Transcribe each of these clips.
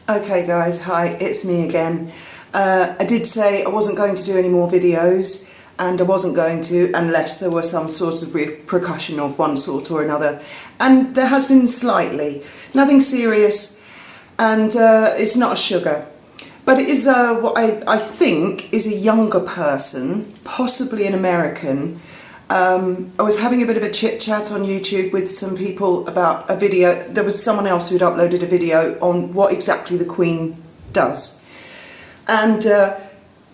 Okay guys, hi, it's me again. I did say I wasn't going to do any more videos, and I wasn't going to unless there were some sort of repercussion of one sort or another. And there has been slightly. Nothing serious, and it's not a sugar. But it is what I think is a younger person, possibly an American. I was having a bit of a chit chat on YouTube with some people about a video. There was someone else who'd uploaded a video on what exactly the Queen does. And a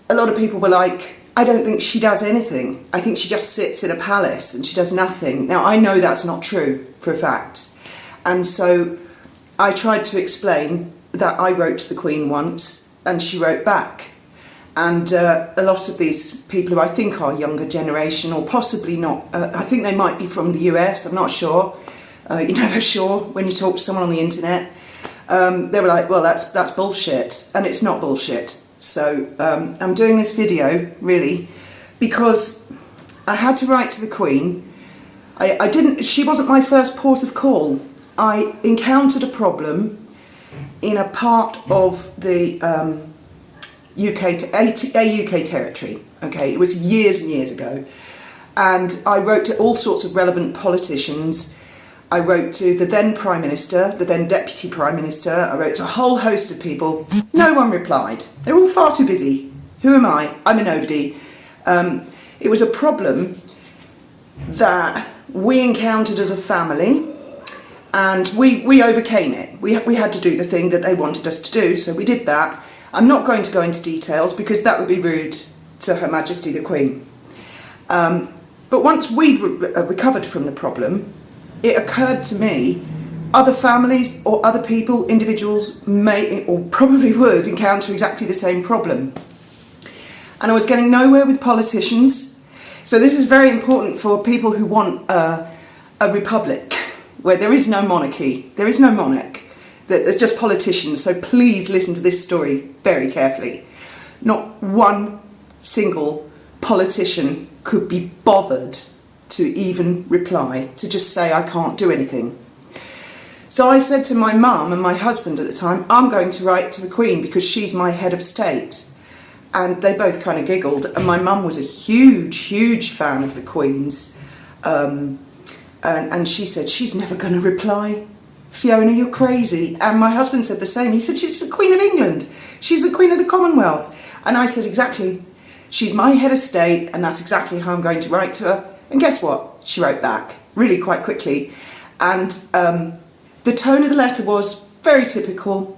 lot of people were like, I don't think she does anything. I think she just sits in a palace and she does nothing. Now, I know that's not true for a fact. And so I tried to explain that I wrote to the Queen once and she wrote back. And a lot of these people who I think are younger generation, or possibly not, I think they might be from the US, I'm not sure. You're never sure when you talk to someone on the internet. They were like, well, that's bullshit. And it's not bullshit. So I'm doing this video, really, because I had to write to the Queen. She wasn't my first port of call. I encountered a problem in a part of the UK territory. Okay, it was years and years ago, and I wrote to all sorts of relevant politicians. I wrote to the then Prime Minister, the then Deputy Prime Minister. I wrote to a whole host of people. No one replied. They were all far too busy. Who am I? I'm a nobody. It was a problem that we encountered as a family, and we overcame it. We had to do the thing that they wanted us to do, so we did that. I'm not going to go into details because that would be rude to Her Majesty the Queen. But once we'd recovered from the problem, it occurred to me other families or other people, individuals may or probably would encounter exactly the same problem. And I was getting nowhere with politicians. So this is very important for people who want a republic where there is no monarchy, there is no monarch. There's just politicians, so please listen to this story very carefully. Not one single politician could be bothered to even reply, to just say, I can't do anything. So I said to my mum and my husband at the time, I'm going to write to the Queen because she's my head of state. And they both kind of giggled, and my mum was a huge fan of the Queen's. And she said, she's never going to reply. Fiona, you're crazy. And my husband said the same. He said, she's the Queen of England. She's the Queen of the Commonwealth. And I said, exactly. She's my head of state, and that's exactly how I'm going to write to her. And guess what? She wrote back really quite quickly. And the tone of the letter was very typical,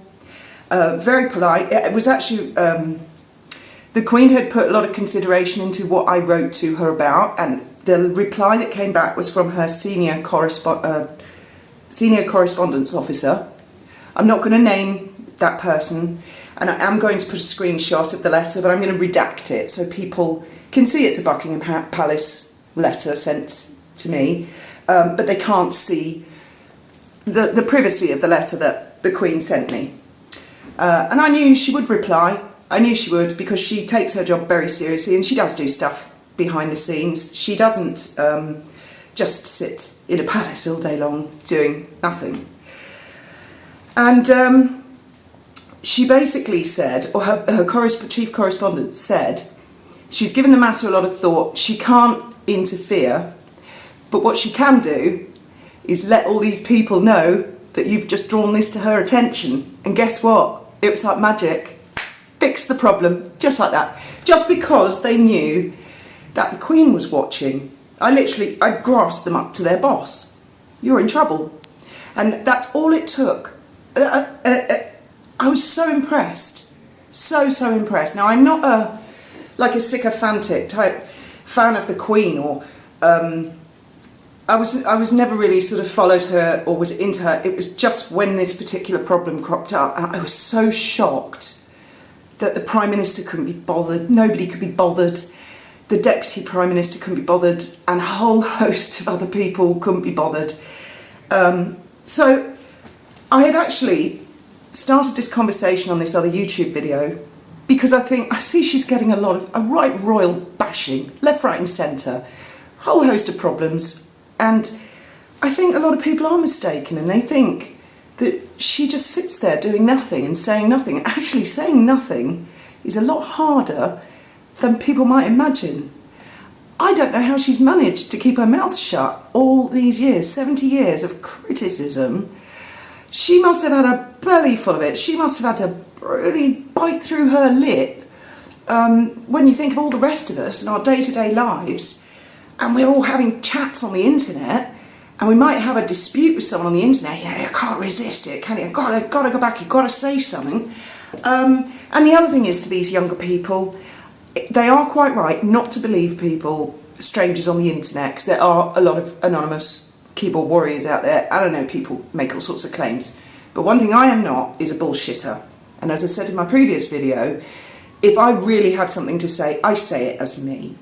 very polite. It was actually, the Queen had put a lot of consideration into what I wrote to her about, and the reply that came back was from her senior correspondence officer. I'm not going to name that person, and I am going to put a screenshot of the letter, but I'm going to redact it so people can see it's a Buckingham Palace letter sent to me, but they can't see the privacy of the letter that the Queen sent me. And I knew she would reply. I knew she would, because she takes her job very seriously and she does do stuff behind the scenes. She doesn't just sit in a palace all day long doing nothing. And she basically said, or her chief correspondent said, she's given the matter a lot of thought. She can't interfere, but what she can do is let all these people know that you've just drawn this to her attention. And guess what? It was like magic. Fix the problem, just like that. Just because they knew that the Queen was watching. I grasped them up to their boss. You're in trouble. And that's all it took. I was so impressed. So impressed. Now, I'm not like a sycophantic type fan of the Queen, or I was never really sort of followed her or was into her. It was just when this particular problem cropped up, I was so shocked that the Prime Minister couldn't be bothered, nobody could be bothered, the Deputy Prime Minister couldn't be bothered, and a whole host of other people couldn't be bothered. So I had actually started this conversation on this other YouTube video because I see she's getting a lot of a right royal bashing, left, right and centre, whole host of problems, and I think a lot of people are mistaken and they think that she just sits there doing nothing and saying nothing. Actually, saying nothing is a lot harder than people might imagine. I don't know how she's managed to keep her mouth shut all these years, 70 years of criticism. She must have had a belly full of it. She must have had to really bite through her lip. When you think of all the rest of us and our day-to-day lives, and we're all having chats on the internet, and we might have a dispute with someone on the internet, you can't resist it, can you? I've got to go back, you've got to say something. And the other thing is, to these younger people, they are quite right not to believe people, strangers on the internet, because there are a lot of anonymous keyboard warriors out there. I don't know, people make all sorts of claims. But one thing I am not is a bullshitter. And as I said in my previous video, if I really have something to say, I say it as me.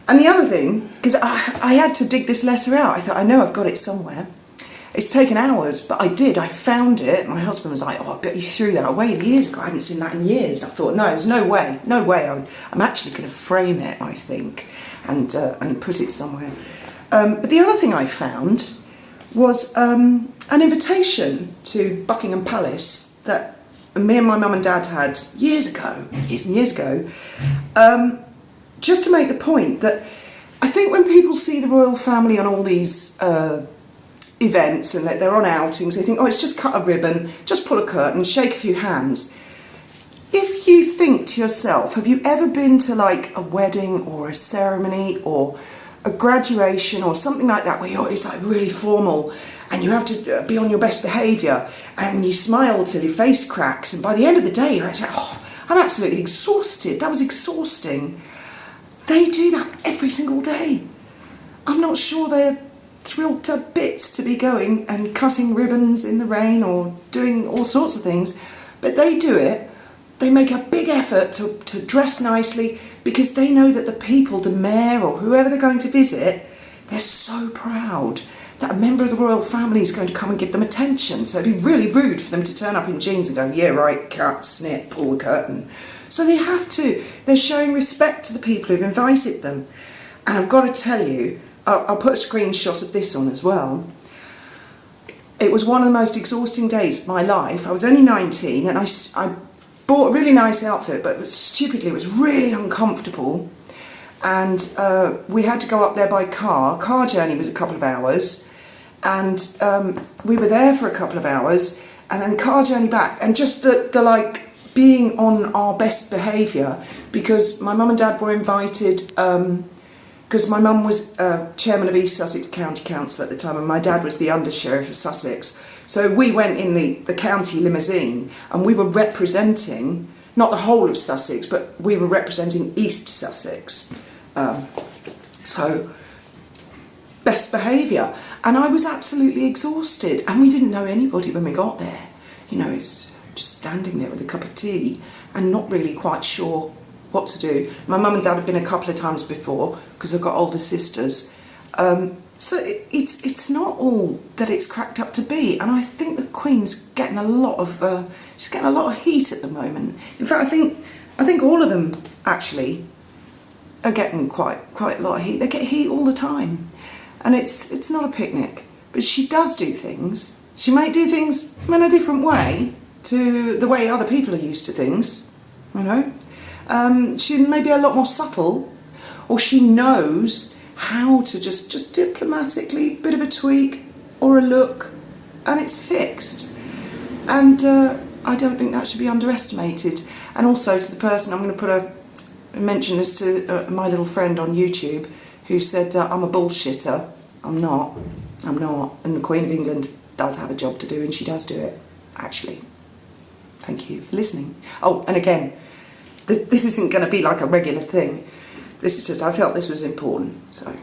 And the other thing, because I had to dig this letter out, I thought, I know I've got it somewhere. It's taken hours, but I did. I found it. My husband was like, I bet you threw that away years ago. I haven't seen that in years. I thought, no, there's no way. No way. I'm actually going to frame it, I think, and put it somewhere. But the other thing I found was an invitation to Buckingham Palace that me and my mum and dad had years and years ago, just to make the point that I think when people see the royal family on all these events and they're on outings, they think, it's just cut a ribbon, just pull a curtain, shake a few hands. If you think to yourself, have you ever been to like a wedding or a ceremony or a graduation or something like that where it's like really formal and you have to be on your best behaviour and you smile till your face cracks, and by the end of the day you're actually, I'm absolutely exhausted, that was exhausting. They do that every single day. I'm not sure they're thrilled to bits to be going and cutting ribbons in the rain or doing all sorts of things, but they do it. They make a big effort to dress nicely because they know that the people, the mayor or whoever they're going to visit, they're so proud that a member of the royal family is going to come and give them attention. So it'd be really rude for them to turn up in jeans and go, yeah, right, cut, snip, pull the curtain. So they have to. They're showing respect to the people who've invited them. And I've got to tell you, I'll put a screenshot of this on as well. It was one of the most exhausting days of my life. I was only 19 and I bought a really nice outfit, but stupidly it was really uncomfortable. And we had to go up there by car. Car journey was a couple of hours. And we were there for a couple of hours and then car journey back. And just the like being on our best behaviour, because my mum and dad were invited, because my mum was chairman of East Sussex County Council at the time and my dad was the Under-Sheriff of Sussex. So we went in the county limousine and we were representing, not the whole of Sussex, but we were representing East Sussex. So, best behaviour. And I was absolutely exhausted and we didn't know anybody when we got there. It's just standing there with a cup of tea and not really quite sure what to do. My mum and dad have been a couple of times before because I've got older sisters. So it's not all that it's cracked up to be, and I think the Queen's getting a lot of she's getting a lot of heat at the moment. In fact, I think all of them actually are getting quite a lot of heat. They get heat all the time, and it's not a picnic. But she does do things. She might do things in a different way to the way other people are used to things. She may be a lot more subtle, or she knows how to just diplomatically, bit of a tweak or a look, and it's fixed. And I don't think that should be underestimated. And also to the person, I'm going to mention this to my little friend on YouTube who said I'm a bullshitter. I'm not. And the Queen of England does have a job to do, and she does do it, actually. Thank you for listening. Oh, and again, this isn't going to be like a regular thing. This is just, I felt this was important, so.